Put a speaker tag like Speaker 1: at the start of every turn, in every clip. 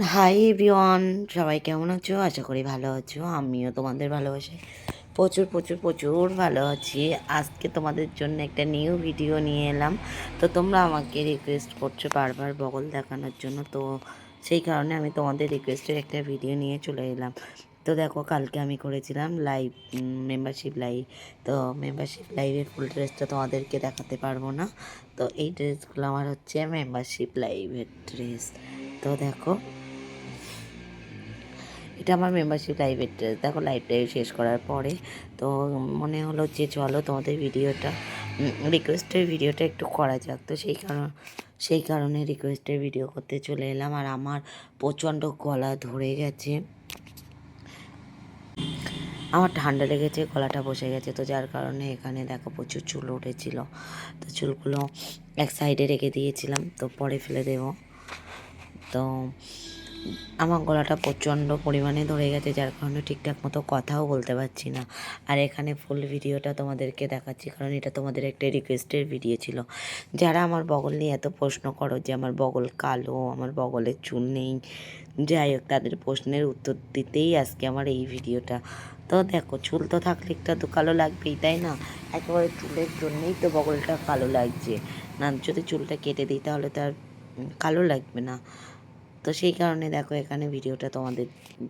Speaker 1: Hi everyone, সবাই কেমন আছো? আশা করি ভালো আছো। আমিও তোমাদের ভালোবাসায় প্রচুর প্রচুর প্রচুর ভালো আছি। আজকে তোমাদের জন্য একটা নিউ ভিডিও নিয়ে এলাম। তো তোমরা আমাকে রিকোয়েস্ট করছো বারবার বগল দেখানোর জন্য, তো সেই কারণে আমি তোমাদের রিকোয়েস্টের একটা ভিডিও নিয়ে চলে এলাম। তো দেখো, কালকে আমি করেছিলাম লাইভ, মেম্বারশিপ লাইভ। তো মেম্বারশিপ লাইভের ফুল ড্রেসটা তোমাদেরকে দেখাতে পারবো না। তো এই ড্রেসগুলো আমার হচ্ছে মেম্বারশিপ লাইভের ড্রেস। তো দেখো, এটা আমার মেম্বারশিপ লাইভের ড্রেস। দেখো, লাইভটাই শেষ করার পরে তো মনে হলো যে চলো তোমাদের ভিডিওটা, রিকোয়েস্টের ভিডিওটা একটু করা যাক। তো সেই কারণে রিকোয়েস্টের ভিডিও করতে চলে এলাম। আর আমার প্রচণ্ড গলা ধরে গেছে, আমার ঠান্ডা লেগেছে, গলাটা বসে গেছে। তো যার কারণে এখানে দেখো প্রচুর চুল উঠেছিল। তো চুলগুলো এক সাইডে রেখে দিয়েছিলাম, তো পরে ফেলে দেবো। তো আমার গলাটা প্রচণ্ড পরিমাণে ধরে গেছে, যার কারণে ঠিকঠাক মতো কথাও বলতে পারছি না। আর এখানে ফুল ভিডিওটা তোমাদেরকে দেখাচ্ছি, কারণ এটা তোমাদের একটা রিকোয়েস্টের ভিডিও ছিল। যারা আমার বগল নিয়ে এত প্রশ্ন করো যে আমার বগল কালো, আমার বগলের চুল নেই, যাই হোক, তাদের প্রশ্নের উত্তর দিতেই আজকে আমার এই ভিডিওটা। তো দেখো, চুল তো থাকলে একটা তো কালো লাগবেই, তাই না? একেবারে চুলের জন্যেই তো বগলটা কালো লাগছে। না, যদি চুলটা কেটে দিই তাহলে তো আর কালো লাগবে না। তো সেই কারণে দেখো, এখানে ভিডিওটা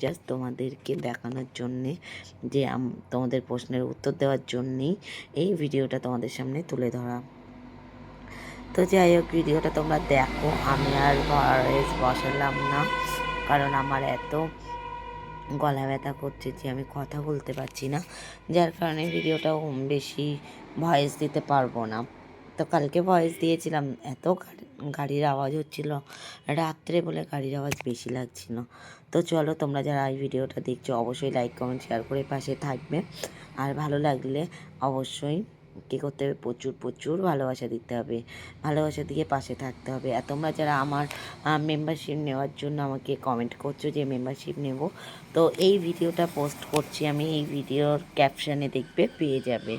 Speaker 1: জাস্ট তোমাদেরকে দেখানোর জন্যে, যে তোমাদের প্রশ্নের উত্তর দেওয়ার জন্যেই এই ভিডিওটা তোমাদের সামনে তুলে ধরা। তো যাই হোক, ভিডিওটা তোমরা দেখো। আমি আর ভয়েস বসালাম না, কারণ আমার এত গলা ব্যথা করছে যে আমি কথা বলতে পারছি না, যার কারণে ভিডিওটাও বেশি ভয়েস দিতে পারবো না। তো কালকে ভয়েস দিয়েছিলাম, এত গাড়ির আওয়াজ হচ্ছিল রাত্রে বলে, গাড়ির আওয়াজ বেশি লাগছিল। তো চলো, তোমরা যারা এই ভিডিওটা দেখছো অবশ্যই লাইক কমেন্ট শেয়ার করে পাশে থাকবে। আর ভালো লাগলে অবশ্যই কী করতে হবে, প্রচুর প্রচুর ভালোবাসা দিতে হবে, ভালোবাসা দিয়ে পাশে থাকতে হবে। আর তোমরা যারা আমার মেম্বারশিপ নেওয়ার জন্য আমাকে কমেন্ট করছো যে মেম্বারশিপ নেব, তো এই ভিডিওটা পোস্ট করছি আমি, এই ভিডিওর ক্যাপশানে দেখবে, পেয়ে যাবে।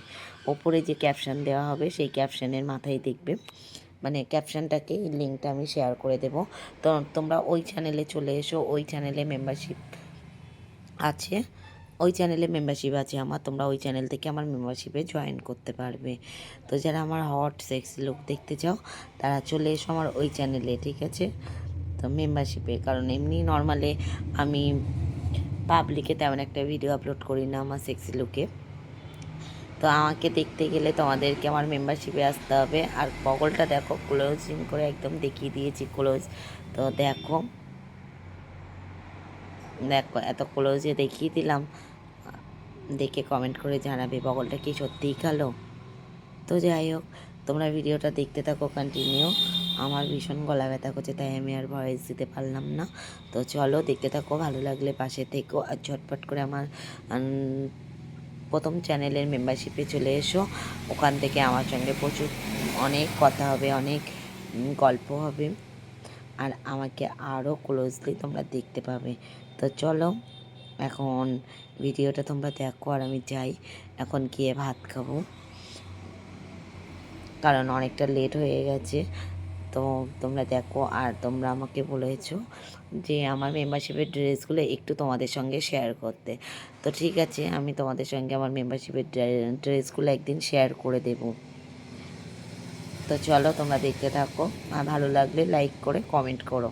Speaker 1: ওপরে যে ক্যাপশান দেওয়া হবে সেই ক্যাপশানের মাথায় দেখবে, মানে ক্যাপশানটাকে লিঙ্কটা আমি শেয়ার করে দেব। তো তোমরা ওই চ্যানেলে চলে এসো, ওই চ্যানেলে মেম্বারশিপ আছে, ওই চ্যানেলে মেম্বারশিপ আছে আমার। তোমরা ওই চ্যানেল থেকে আমার মেম্বারশিপে জয়েন করতে পারবে। তো যারা আমার হট সেক্সি লুক দেখতে চাও তারা চলে এসো আমার ওই চ্যানেলে, ঠিক আছে? তো মেম্বারশিপে, কারণ এমনি নর্মালে আমি পাবলিকে তেমন একটা ভিডিও আপলোড করি না আমার সেক্সি লুকে। তো আমাকে দেখতে গেলে তোমাদেরকে আমার মেম্বারশিপে আসতে হবে। আর বগলটা দেখো, ক্লোজিং করে একদম দেখিয়ে দিয়েছি, ক্লোজ। তো দেখো দেখো, এত ক্লোজে দেখিয়ে দিলাম, দেখে কমেন্ট করে জানাবে বগলটা কি সত্যিই কালো। তো যাই হোক, তোমরা ভিডিওটা দেখতে থাকো কন্টিনিউ। আমার ভীষণ গলা ব্যথা করছে, তাই আমি আর ভয়েস দিতে পারলাম না। তো চলো, দেখতে থাকো, ভালো লাগলে পাশে থেকো। আর ঝটপট করে আমার প্রথম চ্যানেলের মেম্বারশিপে চলে এসো। ওখান থেকে আমার সঙ্গে প্রচুর অনেক কথা হবে, অনেক গল্প হবে, আর আমাকে আরও ক্লোজলি তোমরা দেখতে পাবে। তো চলো, এখন ভিডিওটা তোমরা দেখো, আর আমি যাই এখন গিয়ে ভাত খাবো, কারণ অনেকটা লেট হয়ে গেছে। তো তোমরা দেখো, আর তোমরা আমাকে বলেছো যে আমার মেম্বারশিপের ড্রেসগুলো একটু তোমাদের সঙ্গে শেয়ার করতে। তো ঠিক আছে, আমি তোমাদের সঙ্গে আমার মেম্বারশিপের ড্রেসগুলো একদিন শেয়ার করে দেব। তো চলো, তোমরা দেখতে থাকো, আর ভালো লাগলে লাইক করে কমেন্ট করো।